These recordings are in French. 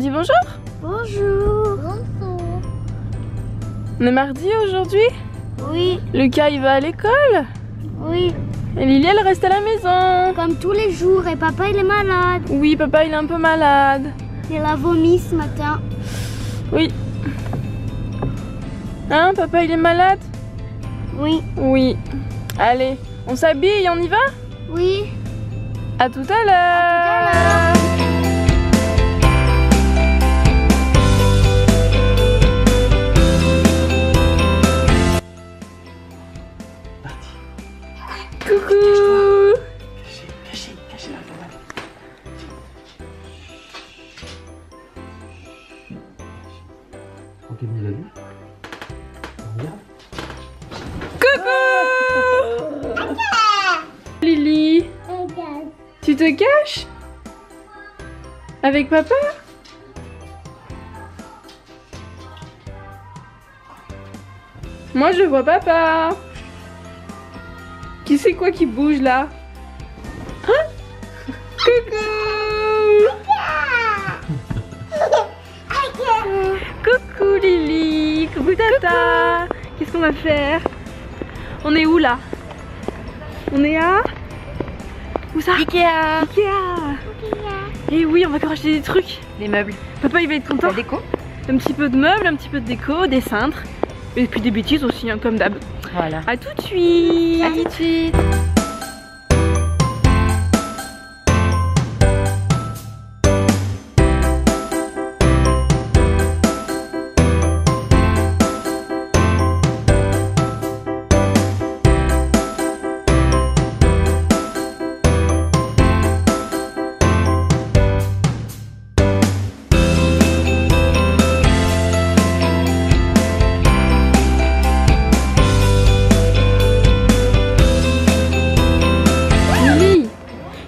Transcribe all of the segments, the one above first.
dit bonjour? Bonjour. Bonjour. On est mardi aujourd'hui? Oui. Lucas il va à l'école? Oui. Et Lily elle reste à la maison. Comme tous les jours, et papa il est malade. Oui, papa il est un peu malade. Il a vomi ce matin. Oui. Hein, papa il est malade? Oui. Oui. Allez, on s'habille, on y va? Oui. À tout à l'heure. Coucou. Cachez la caméra. Ok, vous l'avez vu? Regarde. Coucou. Lily, tu te caches? Avec papa? Moi je vois papa. Qui c'est quoi qui bouge là? Hein? Coucou. Coucou Lily. Coucou Tata. Qu'est-ce qu'on va faire? On est où là? On est à... Où ça? Ikea. Et oui, on va encore acheter des trucs. Les meubles. Papa il va être content. La déco. Un petit peu de meubles, un petit peu de déco, des cintres. Et puis des bêtises aussi, hein, comme d'hab. Voilà. A tout de suite. À tout de suite.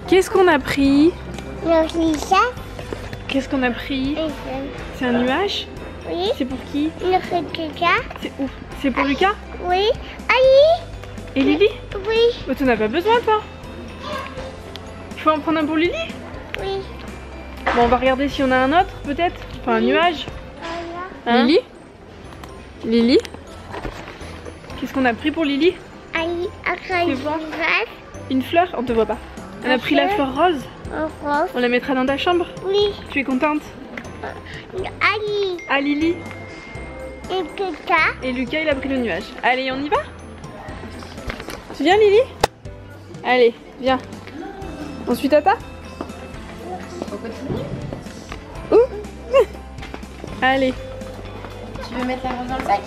Qu'est-ce qu'on a pris? Le chat. Qu'est-ce qu'on a pris? C'est un nuage? Oui. C'est pour qui? Le chat. C'est où? C'est pour Lucas? Oui. Ali. Et Lily? Oui. Oh, tu n'en as pas besoin toi? Il faut en prendre un pour Lily? Oui. Bon, on va regarder si on a un autre peut-être. Enfin un nuage. Voilà. Hein? Lily? Lily? Qu'est-ce qu'on a pris pour Lily? Ali a Fais voir. une Une fleur? On te voit pas. On a pris la fleur rose. rose. On la mettra dans ta chambre. Oui. Tu es contente? Ali. Ah Lily? Et Pika. Et Lucas il a pris le nuage. Allez, on y va? Tu viens Lily? Allez, viens. Ensuite Tata? On continue. Où? Allez. Tu veux mettre la rose dans le sac?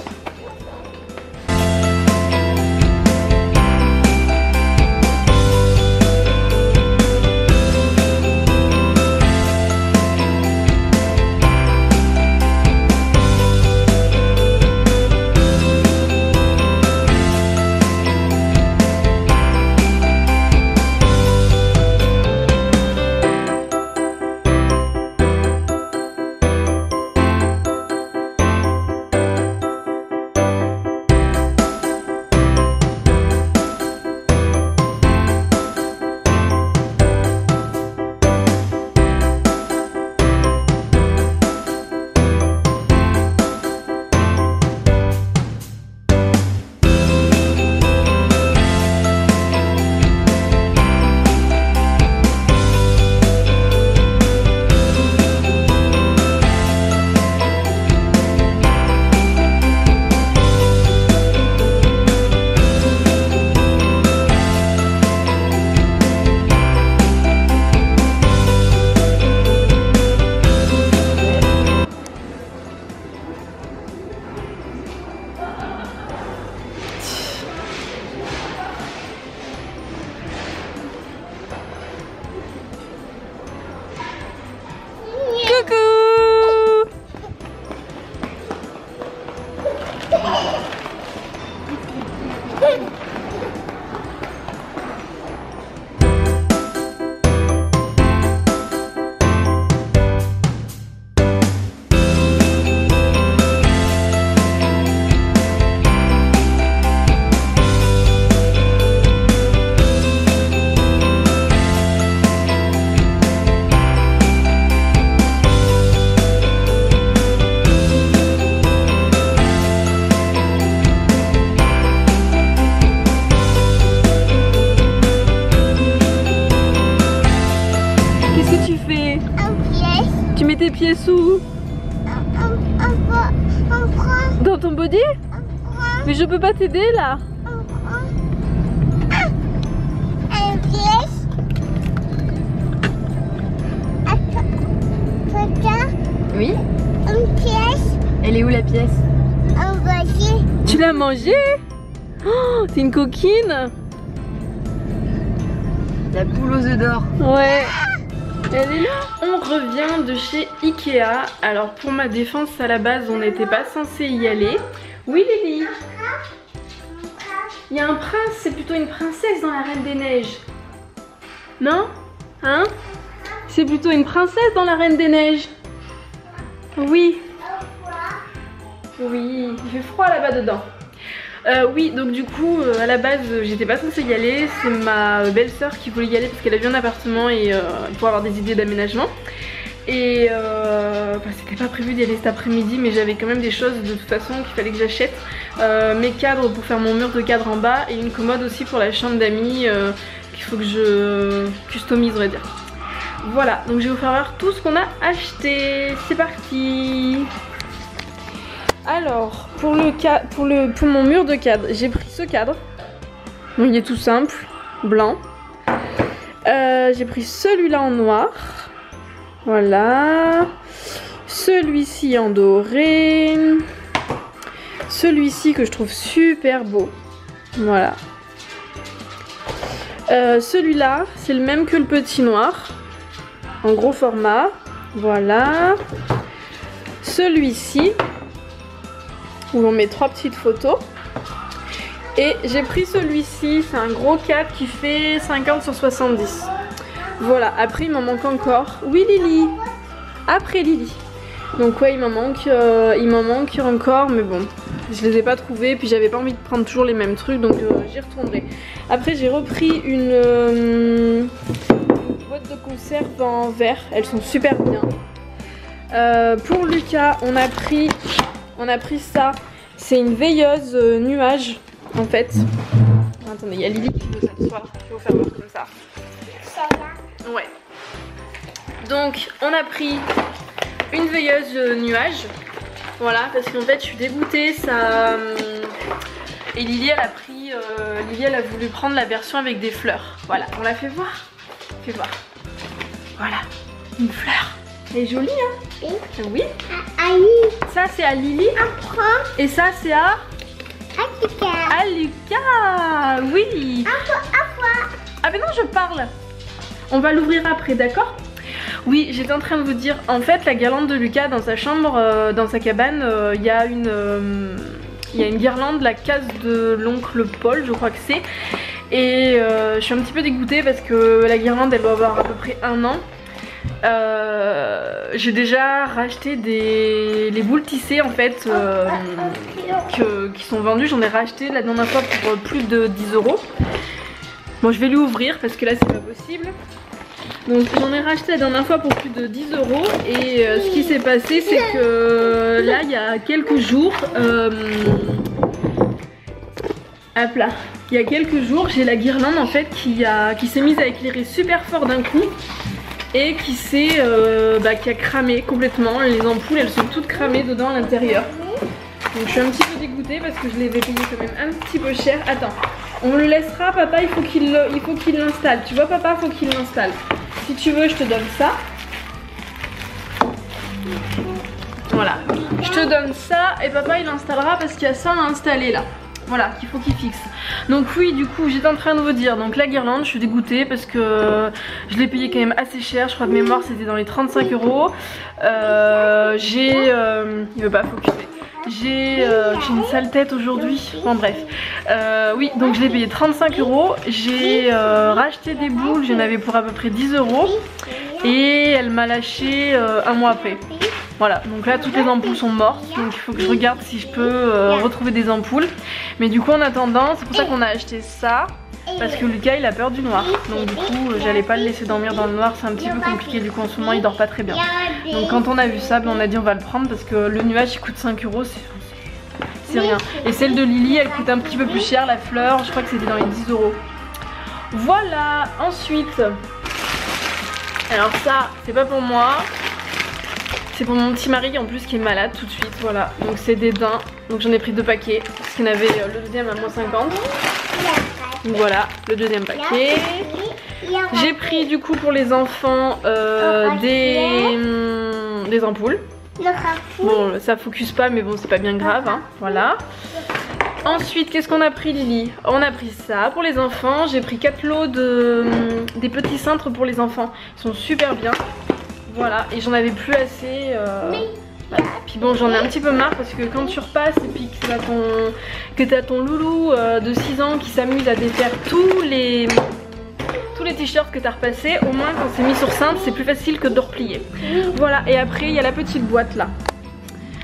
pièce où? Dans ton body? Mais je peux pas t'aider là. Oui. Une pièce. Elle est où la pièce? Tu l'as mangée? Oh, t'es une coquine. La poule aux œufs d'or. Ouais. Elle est là. On revient de chez Ikea. Alors pour ma défense, à la base, on n'était pas censé y aller. Oui Lily. Il y a un prince, c'est plutôt une princesse dans la Reine des Neiges. Non? Hein? C'est plutôt une princesse dans la Reine des Neiges. Oui. Oui, il fait froid là-bas dedans. Oui, donc du coup, à la base, j'étais pas censée y aller. C'est ma belle-sœur qui voulait y aller parce qu'elle a vu un appartement et pour avoir des idées d'aménagement. Et enfin, c'était pas prévu d'y aller cet après-midi, mais j'avais quand même des choses de toute façon qu'il fallait que j'achète. Mes cadres pour faire mon mur de cadre en bas et une commode aussi pour la chambre d'amis qu'il faut que je customise, on va dire. Voilà, donc je vais vous faire voir tout ce qu'on a acheté. C'est parti. Alors, pour mon mur de cadre, j'ai pris ce cadre. Donc il est tout simple, blanc. J'ai pris celui-là en noir. Voilà. Celui-ci en doré. Celui-ci que je trouve super beau. Voilà. Celui-là, c'est le même que le petit noir. En gros format. Voilà. Celui-ci, où on met 3 petites photos. Et j'ai pris celui-ci, c'est un gros cadre qui fait 50 sur 70. Voilà, après il m'en manque encore. Oui Lily. Après Lily. Donc ouais, il m'en manque encore, mais bon, je les ai pas trouvés, puis j'avais pas envie de prendre toujours les mêmes trucs, donc j'y retournerai. Après j'ai repris une boîte de conserve en verre, elles sont super bien. Pour Lucas, on a pris ça, c'est une veilleuse nuage en fait. Attendez, il y a Lily qui veut s'asseoir, je vais vous faire voir comme ça. Ouais. Donc on a pris une veilleuse nuage. Voilà, parce qu'en fait je suis dégoûtée, ça. Et Lily elle a pris. Lily elle a voulu prendre la version avec des fleurs. Voilà, on l'a fait voir. Fais voir. Voilà, une fleur. Elle est jolie hein? Oui. Ça c'est à Lily. Et ça c'est à Lucas. Oui. Ah mais non, je parle. On va l'ouvrir après, d'accord? Oui, j'étais en train de vous dire, en fait la guirlande de Lucas dans sa chambre, dans sa cabane, il y a une guirlande, la case de l'oncle Paul, je crois que c'est. Et je suis un petit peu dégoûtée parce que la guirlande elle doit avoir à peu près 1 an. J'ai déjà racheté les boules tissées en fait qui sont vendues. J'en ai racheté la dernière fois pour plus de 10 €. Bon, je vais lui ouvrir parce que là c'est pas possible. Donc j'en ai racheté la dernière fois pour plus de 10 € et ce qui s'est passé c'est que là il y a quelques jours hop là, il y a quelques jours j'ai la guirlande en fait qui s'est mise à éclairer super fort d'un coup et qui a cramé complètement. Les ampoules elles sont toutes cramées dedans à l'intérieur. Donc je suis un petit peu dégoûtée parce que je les ai payées quand même un petit peu cher. Attends, on le laissera, papa, il faut qu'il l'installe. Tu vois papa, il faut qu'il l'installe. Si tu veux, je te donne ça. Voilà, je te donne ça et papa il installera parce qu'il y a ça à installer là. Voilà, qu'il faut qu'il fixe. Donc oui, du coup, j'étais en train de vous dire, donc la guirlande, je suis dégoûtée parce que je l'ai payé quand même assez cher. Je crois de mémoire, c'était dans les 35 €. Il veut pas focuser. J'ai une sale tête aujourd'hui. Bon bref. Oui, donc je l'ai payé 35 €. J'ai racheté des boules, j'en avais pour à peu près 10 €. Et elle m'a lâché 1 mois après. Voilà, donc là toutes les ampoules sont mortes. Donc il faut que je regarde si je peux retrouver des ampoules. Mais du coup en attendant, c'est pour ça qu'on a acheté ça. Parce que Lucas il a peur du noir. Donc du coup j'allais pas le laisser dormir dans le noir, c'est un petit peu compliqué. Du coup en ce moment il dort pas très bien. Donc quand on a vu ça, on a dit on va le prendre parce que le nuage il coûte 5 €, c'est rien. Et celle de Lily elle coûte un petit peu plus cher, la fleur, je crois que c'était dans les 10 €. Voilà, ensuite, alors ça c'est pas pour moi. C'est pour mon petit mari en plus qui est malade tout de suite, voilà. Donc c'est des daims, donc j'en ai pris 2 paquets, parce qu'il y en avait le deuxième à moins 50. Donc voilà, le deuxième paquet. J'ai pris du coup pour les enfants des ampoules. Bon, ça focus pas, mais bon, c'est pas bien grave, hein. Voilà. Ensuite, qu'est-ce qu'on a pris, Lily? On a pris ça pour les enfants. J'ai pris 4 lots des petits cintres pour les enfants. Ils sont super bien. Voilà, et j'en avais plus assez. Voilà. Puis bon, j'en ai un petit peu marre parce que quand tu repasses et puis que t'as ton loulou de 6 ans qui s'amuse à défaire tous les t-shirts que t'as repassés, au moins quand c'est mis sur cintre, c'est plus facile que de replier. Voilà, et après il y a la petite boîte là.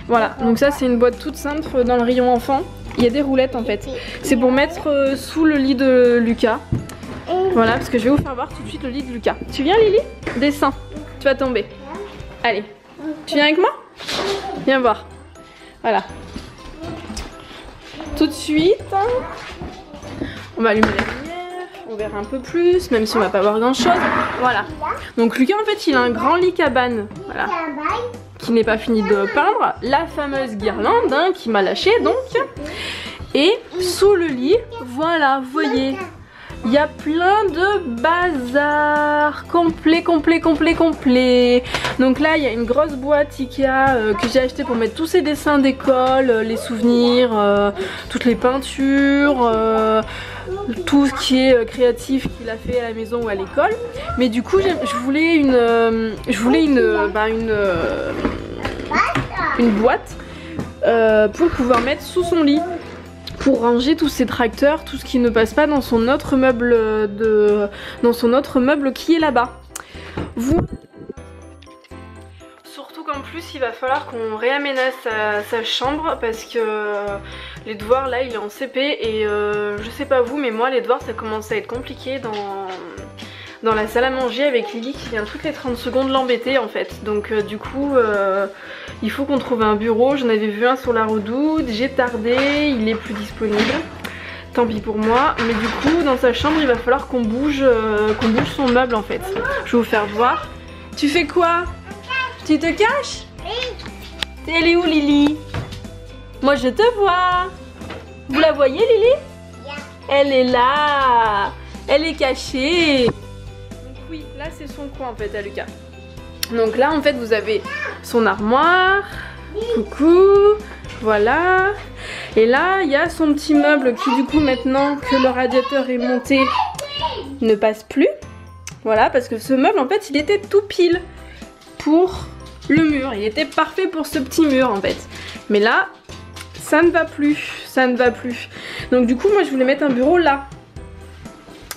Voilà, donc ça c'est une boîte toute simple dans le rayon enfant. Il y a des roulettes en fait. C'est pour mettre sous le lit de Lucas. Voilà, parce que je vais vous faire voir tout de suite le lit de Lucas. Tu viens, Lily? Descends, tu vas tomber. Allez, tu viens avec moi? Viens voir. Voilà. Tout de suite, on va allumer la lumière, on verra un peu plus, même si on va pas voir grand chose. Voilà. Donc Lucas en fait il a un grand lit cabane. Voilà. Qui n'est pas fini de peindre. La fameuse guirlande hein, qui m'a lâché donc. Et sous le lit, voilà, vous voyez. Il y a plein de bazar complet. Donc là il y a une grosse boîte Ikea que j'ai acheté pour mettre tous ces dessins d'école, les souvenirs, toutes les peintures, tout ce qui est créatif qu'il a fait à la maison ou à l'école. Mais du coup je voulais une boîte pour pouvoir mettre sous son lit, pour ranger tous ces tracteurs, tout ce qui ne passe pas dans son autre meuble qui est là-bas. Surtout qu'en plus il va falloir qu'on réaménage sa chambre parce que les devoirs là il est en CP et je sais pas vous mais moi les devoirs ça commence à être compliqué dans la salle à manger avec Lily qui vient toutes les 30 secondes l'embêter en fait. Donc du coup il faut qu'on trouve un bureau. J'en avais vu un sur la Redoute, j'ai tardé, il est plus disponible. Tant pis pour moi. Mais du coup dans sa chambre il va falloir qu'on bouge son meuble en fait. Je vais vous faire voir. Tu fais quoi? Tu te caches? Elle est où Lily? Moi je te vois. Vous la voyez Lily? Elle est là. Elle est cachée. Oui, là c'est son coin en fait à Lucas. Donc là en fait vous avez son armoire, coucou, voilà. Et là il y a son petit meuble qui du coup maintenant que le radiateur est monté ne passe plus. Voilà, parce que ce meuble en fait il était tout pile pour le mur, il était parfait pour ce petit mur en fait. Mais là ça ne va plus, ça ne va plus. Donc du coup moi je voulais mettre un bureau là.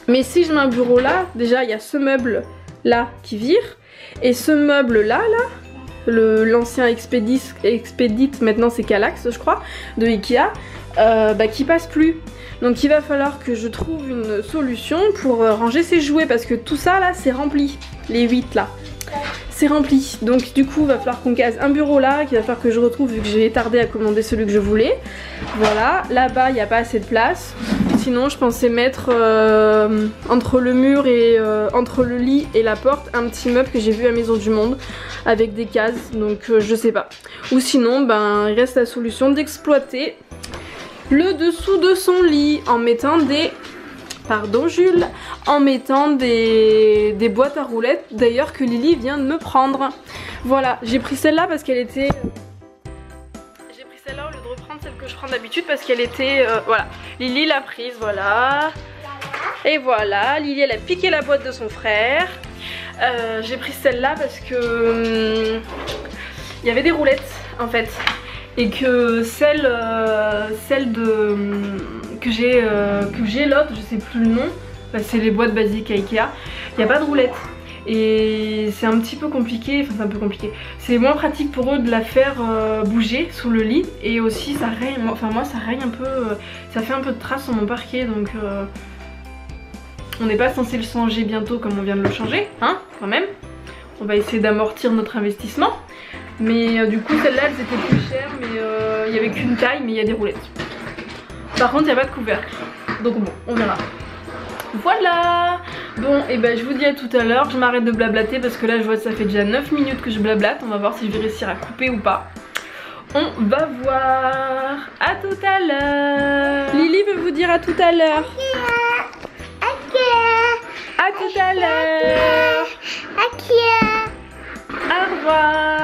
Mais si je mets un bureau là, déjà il y a ce meuble là qui vire. Et ce meuble là, l'ancien Expedit, maintenant c'est Kallax je crois, de Ikea, qui passe plus. Donc il va falloir que je trouve une solution pour ranger ses jouets parce que tout ça là c'est rempli, les 8 là. C'est rempli, donc du coup il va falloir qu'on case un bureau là, qu'il va falloir que je retrouve vu que j'ai tardé à commander celui que je voulais. Voilà, là-bas il n'y a pas assez de place. Sinon je pensais mettre entre le mur et entre le lit et la porte un petit meuble que j'ai vu à Maison du Monde avec des cases, donc je sais pas. Ou sinon il reste la solution d'exploiter le dessous de son lit en mettant des... Pardon Jules, en mettant des boîtes à roulettes d'ailleurs que Lily vient de me prendre. Voilà, j'ai pris celle-là parce qu'elle était... J'ai pris celle-là au lieu de reprendre celle que je prends d'habitude parce qu'elle était... voilà, Lily l'a prise, voilà. Et voilà, Lily elle a piqué la boîte de son frère. J'ai pris celle-là parce que... il y avait des roulettes en fait. Et que celle que j'ai l'autre, je sais plus le nom, c'est les boîtes basiques à Ikea, il n'y a pas de roulette. Et c'est un petit peu compliqué, enfin c'est un peu compliqué. C'est moins pratique pour eux de la faire bouger sous le lit. Et aussi ça raye, moi ça raye un peu, ça fait un peu de traces sur mon parquet donc on n'est pas censé le changer bientôt comme on vient de le changer, hein, quand même. On va essayer d'amortir notre investissement. Mais du coup celles-là elles étaient plus chères mais il n'y avait qu'une taille mais il y a des roulettes. Par contre il n'y a pas de couvercle. Donc bon, on verra. Voilà. Bon, et ben je vous dis à tout à l'heure. Je m'arrête de blablater parce que là je vois que ça fait déjà 9 minutes que je blablate. On va voir si je vais réussir à couper ou pas. On va voir. À tout à l'heure. Lily veut vous dire à tout à l'heure. À tout à l'heure. Au revoir.